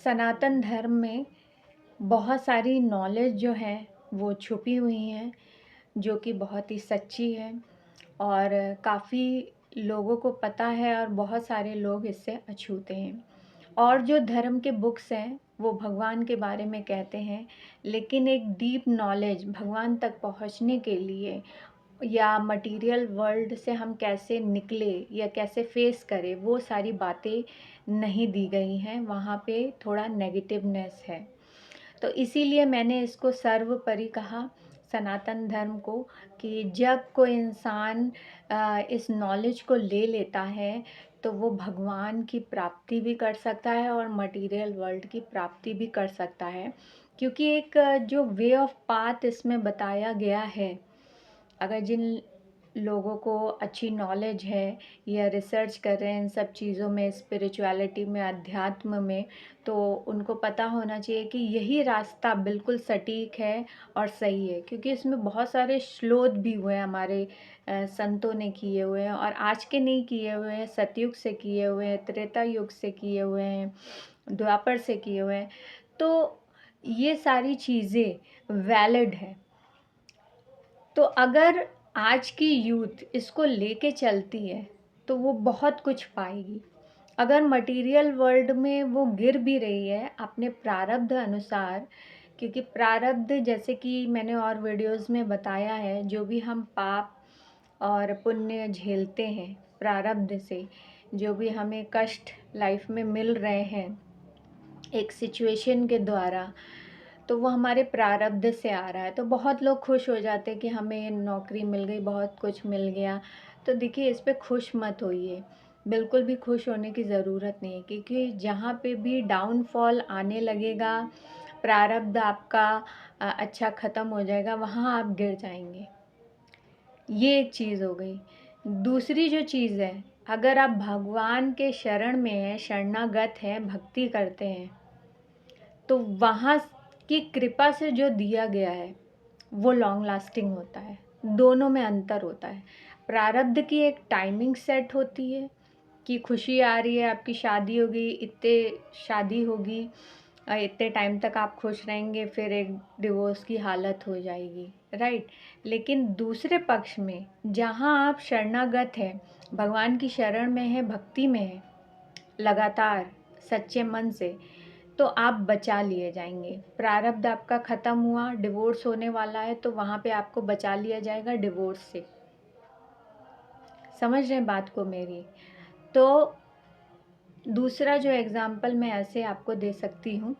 सनातन धर्म में बहुत सारी नॉलेज जो है वो छुपी हुई हैं, जो कि बहुत ही सच्ची है और काफ़ी लोगों को पता है और बहुत सारे लोग इससे अछूते हैं। और जो धर्म के बुक्स हैं वो भगवान के बारे में कहते हैं, लेकिन एक डीप नॉलेज भगवान तक पहुंचने के लिए या मटेरियल वर्ल्ड से हम कैसे निकले या कैसे फेस करें, वो सारी बातें नहीं दी गई हैं। वहाँ पे थोड़ा नेगेटिवनेस है, तो इसीलिए मैंने इसको सर्वोपरि कहा सनातन धर्म को, कि जब कोई इंसान इस नॉलेज को ले लेता है तो वो भगवान की प्राप्ति भी कर सकता है और मटेरियल वर्ल्ड की प्राप्ति भी कर सकता है। क्योंकि एक जो वे ऑफ पाथ इसमें बताया गया है, अगर जिन लोगों को अच्छी नॉलेज है या रिसर्च कर रहे हैं इन सब चीज़ों में, स्पिरिचुअलिटी में, अध्यात्म में, तो उनको पता होना चाहिए कि यही रास्ता बिल्कुल सटीक है और सही है। क्योंकि इसमें बहुत सारे शोध भी हुए हैं, हमारे संतों ने किए हुए हैं और आज के नहीं किए हुए हैं, सतयुग से किए हुए हैं, त्रेता युग से किए हुए हैं, द्वापर से किए हुए हैं। तो ये सारी चीज़ें वैलिड है। तो अगर आज की यूथ इसको लेके चलती है तो वो बहुत कुछ पाएगी। अगर मटेरियल वर्ल्ड में वो गिर भी रही है अपने प्रारब्ध अनुसार, क्योंकि प्रारब्ध, जैसे कि मैंने और वीडियोस में बताया है, जो भी हम पाप और पुण्य झेलते हैं प्रारब्ध से, जो भी हमें कष्ट लाइफ में मिल रहे हैं एक सिचुएशन के द्वारा, तो वो हमारे प्रारब्ध से आ रहा है। तो बहुत लोग खुश हो जाते हैं कि हमें नौकरी मिल गई, बहुत कुछ मिल गया। तो देखिए, इस पे खुश मत होइए, बिल्कुल भी खुश होने की ज़रूरत नहीं है। क्योंकि जहाँ पे भी डाउनफॉल आने लगेगा, प्रारब्ध आपका अच्छा ख़त्म हो जाएगा, वहाँ आप गिर जाएंगे। ये एक चीज़ हो गई। दूसरी जो चीज़ है, अगर आप भगवान के शरण में हैं, शरणागत हैं, भक्ति करते हैं, तो वहाँ की कृपा से जो दिया गया है वो लॉन्ग लास्टिंग होता है। दोनों में अंतर होता है। प्रारब्ध की एक टाइमिंग सेट होती है कि खुशी आ रही है, आपकी शादी होगी, इतने शादी होगी, इतने टाइम तक आप खुश रहेंगे, फिर एक डिवोर्स की हालत हो जाएगी, राइट। लेकिन दूसरे पक्ष में जहाँ आप शरणागत हैं, भगवान की शरण में है, भक्ति में है लगातार सच्चे मन से, तो आप बचा लिए जाएंगे। प्रारब्ध आपका ख़त्म हुआ, डिवोर्स होने वाला है, तो वहाँ पे आपको बचा लिया जाएगा डिवोर्स से। समझ रहे हैं बात को मेरी? तो दूसरा जो एग्ज़ाम्पल मैं ऐसे आपको दे सकती हूँ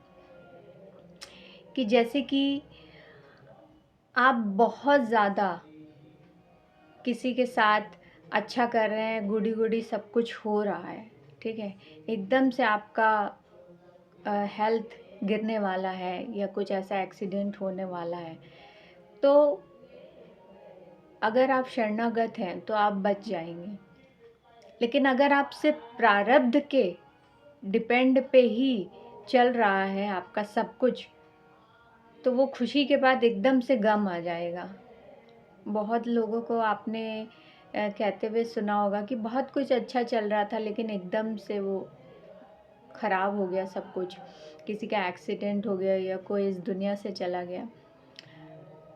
कि जैसे कि आप बहुत ज़्यादा किसी के साथ अच्छा कर रहे हैं, गुडी गुडी सब कुछ हो रहा है, ठीक है, एकदम से आपका हेल्थ गिरने वाला है या कुछ ऐसा एक्सीडेंट होने वाला है, तो अगर आप शरणागत हैं तो आप बच जाएंगे। लेकिन अगर आप सिर्फ प्रारब्ध के डिपेंड पे ही चल रहा है आपका सब कुछ, तो वो खुशी के बाद एकदम से गम आ जाएगा। बहुत लोगों को आपने कहते हुए सुना होगा कि बहुत कुछ अच्छा चल रहा था, लेकिन एकदम से वो ख़राब हो गया सब कुछ, किसी का एक्सीडेंट हो गया या कोई इस दुनिया से चला गया।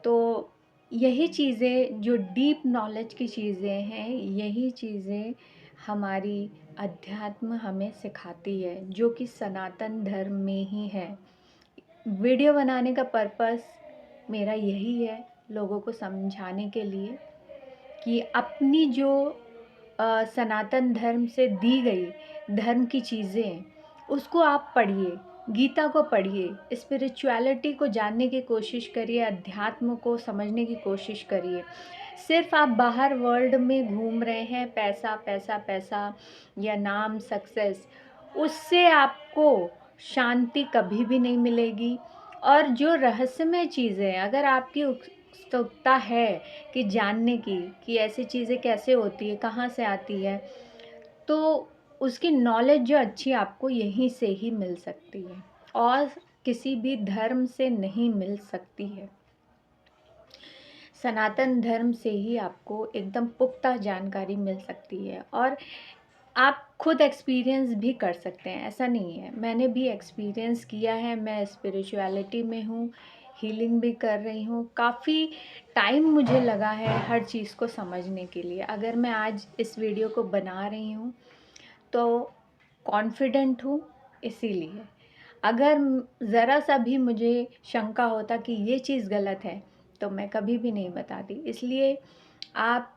तो यही चीज़ें जो डीप नॉलेज की चीज़ें हैं, यही चीज़ें हमारी अध्यात्म हमें सिखाती है, जो कि सनातन धर्म में ही है। वीडियो बनाने का पर्पस मेरा यही है, लोगों को समझाने के लिए कि अपनी जो सनातन धर्म से दी गई धर्म की चीज़ें, उसको आप पढ़िए, गीता को पढ़िए, स्पिरिचुअलिटी को जानने की कोशिश करिए, अध्यात्म को समझने की कोशिश करिए। सिर्फ आप बाहर वर्ल्ड में घूम रहे हैं, पैसा पैसा पैसा या नाम, सक्सेस, उससे आपको शांति कभी भी नहीं मिलेगी। और जो रहस्यमय चीज़ें, अगर आपकी उत्सुकता है कि जानने की कि ऐसी चीज़ें कैसे होती है, कहाँ से आती है, तो उसकी नॉलेज जो अच्छी आपको यहीं से ही मिल सकती है और किसी भी धर्म से नहीं मिल सकती है। सनातन धर्म से ही आपको एकदम पुख्ता जानकारी मिल सकती है। और आप खुद एक्सपीरियंस भी कर सकते हैं, ऐसा नहीं है। मैंने भी एक्सपीरियंस किया है, मैं स्पिरिचुअलिटी में हूँ, हीलिंग भी कर रही हूँ। काफ़ी टाइम मुझे लगा है हर चीज़ को समझने के लिए। अगर मैं आज इस वीडियो को बना रही हूँ तो कॉन्फिडेंट हूँ इसीलिए। अगर ज़रा सा भी मुझे शंका होता कि ये चीज़ गलत है तो मैं कभी भी नहीं बताती। इसलिए आप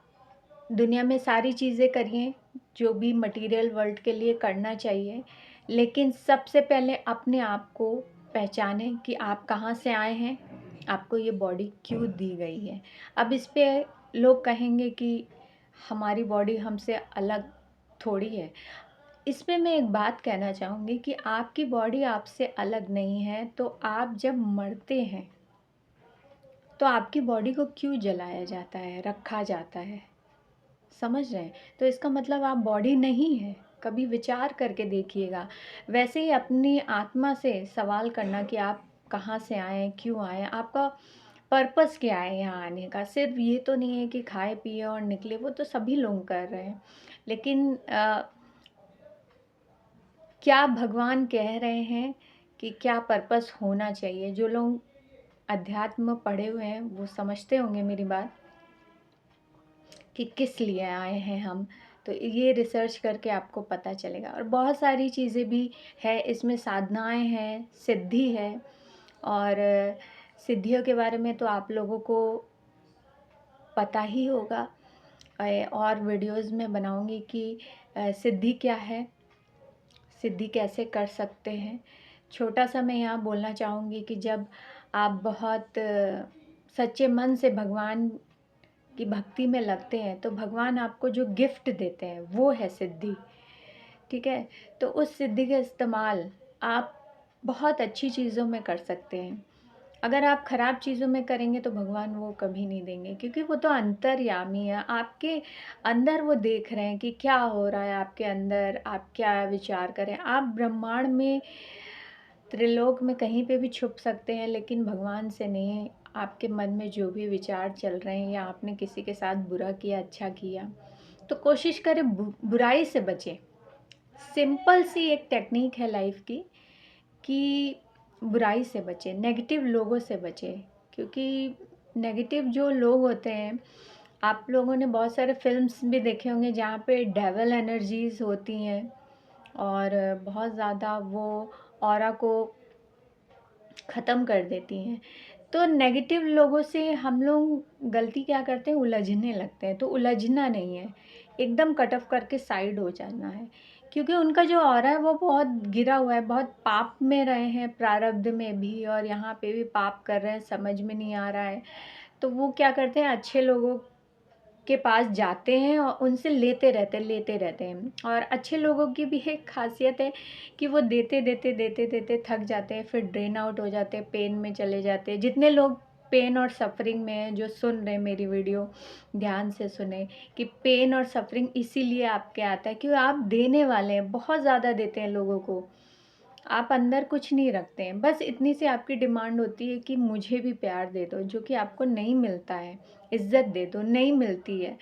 दुनिया में सारी चीज़ें करिए जो भी मटेरियल वर्ल्ड के लिए करना चाहिए, लेकिन सबसे पहले अपने आप को पहचानें कि आप कहाँ से आए हैं, आपको ये बॉडी क्यों दी गई है। अब इस पे लोग कहेंगे कि हमारी बॉडी हमसे अलग थोड़ी है। इस पे मैं एक बात कहना चाहूँगी कि आपकी बॉडी आपसे अलग नहीं है, तो आप जब मरते हैं तो आपकी बॉडी को क्यों जलाया जाता है, रखा जाता है? समझ रहे हैं? तो इसका मतलब आप बॉडी नहीं है। कभी विचार करके देखिएगा। वैसे ही अपनी आत्मा से सवाल करना कि आप कहाँ से आए हैं, क्यों आए हैं, आपका पर्पस क्या है यहाँ आने का। सिर्फ ये तो नहीं है कि खाए पिए और निकले, वो तो सभी लोग कर रहे हैं। लेकिन क्या भगवान कह रहे हैं कि क्या पर्पस होना चाहिए? जो लोग अध्यात्म पढ़े हुए हैं वो समझते होंगे मेरी बात, कि किस लिए आए हैं हम। तो ये रिसर्च करके आपको पता चलेगा। और बहुत सारी चीज़ें भी है इसमें, साधनाएं हैं, सिद्धि है। और सिद्धियों के बारे में तो आप लोगों को पता ही होगा। और वीडियोस में बनाऊंगी कि सिद्धि क्या है, सिद्धि कैसे कर सकते हैं। छोटा सा मैं यहाँ बोलना चाहूँगी कि जब आप बहुत सच्चे मन से भगवान की भक्ति में लगते हैं तो भगवान आपको जो गिफ्ट देते हैं वो है सिद्धि। ठीक है? तो उस सिद्धि का इस्तेमाल आप बहुत अच्छी चीज़ों में कर सकते हैं। अगर आप ख़राब चीज़ों में करेंगे तो भगवान वो कभी नहीं देंगे, क्योंकि वो तो अंतर्यामी है। आपके अंदर वो देख रहे हैं कि क्या हो रहा है आपके अंदर, आप क्या विचार करें। आप ब्रह्मांड में, त्रिलोक में कहीं पे भी छुप सकते हैं, लेकिन भगवान से नहीं। आपके मन में जो भी विचार चल रहे हैं, या आपने किसी के साथ बुरा किया, अच्छा किया, तो कोशिश करें बुराई से बचें। सिंपल सी एक टेक्निक है लाइफ की कि बुराई से बचें, नेगेटिव लोगों से बचें। क्योंकि नेगेटिव जो लोग होते हैं, आप लोगों ने बहुत सारे फिल्म्स भी देखे होंगे जहाँ पे डेविल एनर्जीज़ होती हैं और बहुत ज़्यादा वो ऑरा को ख़त्म कर देती हैं। तो नेगेटिव लोगों से हम लोग गलती क्या करते हैं, उलझने लगते हैं। तो उलझना नहीं है, एकदम कट ऑफ करके साइड हो जाना है। क्योंकि उनका जो ऑरा है वो बहुत गिरा हुआ है, बहुत पाप में रहे हैं, प्रारब्ध में भी और यहाँ पे भी पाप कर रहे हैं, समझ में नहीं आ रहा है। तो वो क्या करते हैं, अच्छे लोगों के पास जाते हैं और उनसे लेते रहते हैं। और अच्छे लोगों की भी एक ख़ासियत है कि वो देते थक जाते हैं, फिर ड्रेन आउट हो जाते हैं, पेन में चले जाते हैं। जितने लोग पेन और सफ़रिंग में हैं, जो सुन रहे हैं मेरी वीडियो, ध्यान से सुने कि पेन और सफ़रिंग इसीलिए आपके आता है क्योंकि आप देने वाले हैं, बहुत ज़्यादा देते हैं लोगों को। आप अंदर कुछ नहीं रखते हैं, बस इतनी सी आपकी डिमांड होती है कि मुझे भी प्यार दे दो, जो कि आपको नहीं मिलता है। इज़्ज़त दे दो, नहीं मिलती है।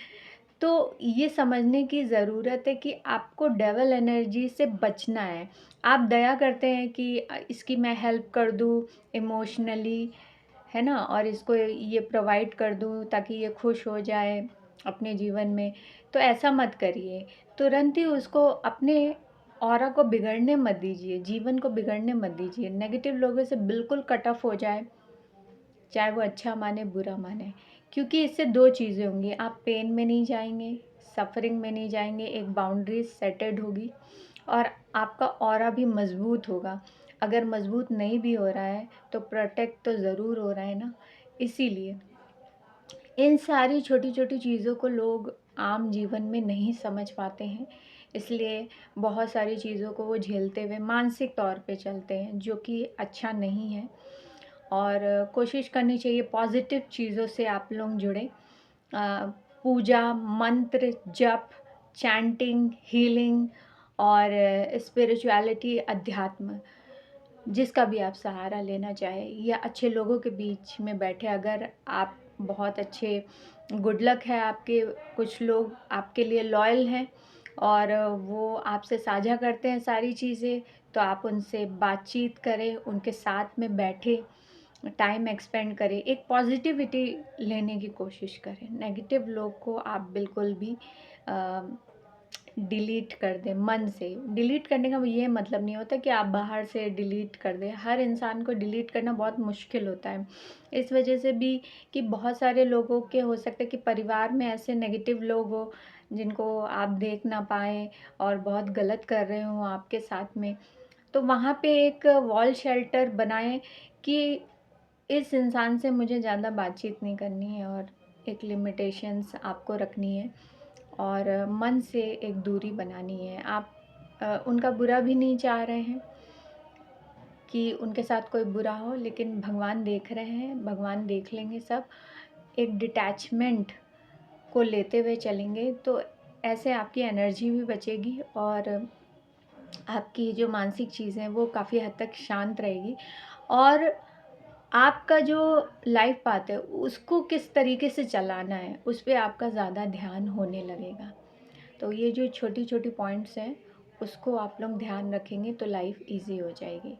तो ये समझने की ज़रूरत है कि आपको डेविल एनर्जी से बचना है। आप दया करते हैं कि इसकी मैं हेल्प कर दूँ इमोशनली, है ना? और इसको ये प्रोवाइड कर दूँ ताकि ये खुश हो जाए अपने जीवन में। तो ऐसा मत करिए। तुरंत ही उसको अपने ऑरा को बिगड़ने मत दीजिए, जीवन को बिगड़ने मत दीजिए। नेगेटिव लोगों से बिल्कुल कट ऑफ हो जाए, चाहे वो अच्छा माने, बुरा माने। क्योंकि इससे 2 चीज़ें होंगी, आप पेन में नहीं जाएँगे, सफ़रिंग में नहीं जाएँगे, एक बाउंड्री सेटेड होगी और आपका ऑरा भी मज़बूत होगा। अगर मज़बूत नहीं भी हो रहा है, तो प्रोटेक्ट तो ज़रूर हो रहा है ना, इसीलिए। इन सारी छोटी-छोटी चीज़ों को लोग आम जीवन में नहीं समझ पाते हैं, इसलिए बहुत सारी चीज़ों को वो झेलते हुए मानसिक तौर पे चलते हैं, जो कि अच्छा नहीं है। और कोशिश करनी चाहिए पॉजिटिव चीज़ों से आप लोग जुड़ें। पूजा, मंत्र, जप, चैंटिंग, हीलिंग और स्पिरिचुअलिटी, अध्यात्म, जिसका भी आप सहारा लेना चाहें, या अच्छे लोगों के बीच में बैठे। अगर आप बहुत अच्छे, गुड लक है आपके, कुछ लोग आपके लिए लॉयल हैं और वो आपसे साझा करते हैं सारी चीज़ें, तो आप उनसे बातचीत करें, उनके साथ में बैठें, टाइम एक्सपेंड करें, एक पॉजिटिविटी लेने की कोशिश करें। नेगेटिव लोग को आप बिल्कुल भी अ, डिलीट कर दें मन से। डिलीट करने का ये मतलब नहीं होता कि आप बाहर से डिलीट कर दें। हर इंसान को डिलीट करना बहुत मुश्किल होता है। इस वजह से भी कि बहुत सारे लोगों के हो सकता है कि परिवार में ऐसे नेगेटिव लोग हो जिनको आप देख ना पाएँ और बहुत गलत कर रहे हों आपके साथ में। तो वहाँ पे एक वॉल शेल्टर बनाएँ कि इस इंसान से मुझे ज़्यादा बातचीत नहीं करनी है, और एक लिमिटेशंस आपको रखनी है और मन से एक दूरी बनानी है। आप उनका बुरा भी नहीं चाह रहे हैं कि उनके साथ कोई बुरा हो, लेकिन भगवान देख रहे हैं, भगवान देख लेंगे सब। एक डिटैचमेंट को लेते हुए चलेंगे तो ऐसे आपकी एनर्जी भी बचेगी और आपकी जो मानसिक चीज़ें हैं वो काफ़ी हद तक शांत रहेगी, और आपका जो लाइफ पाथ है उसको किस तरीके से चलाना है उस पे आपका ज़्यादा ध्यान होने लगेगा। तो ये जो छोटी-छोटी पॉइंट्स हैं उसको आप लोग ध्यान रखेंगे तो लाइफ ईज़ी हो जाएगी।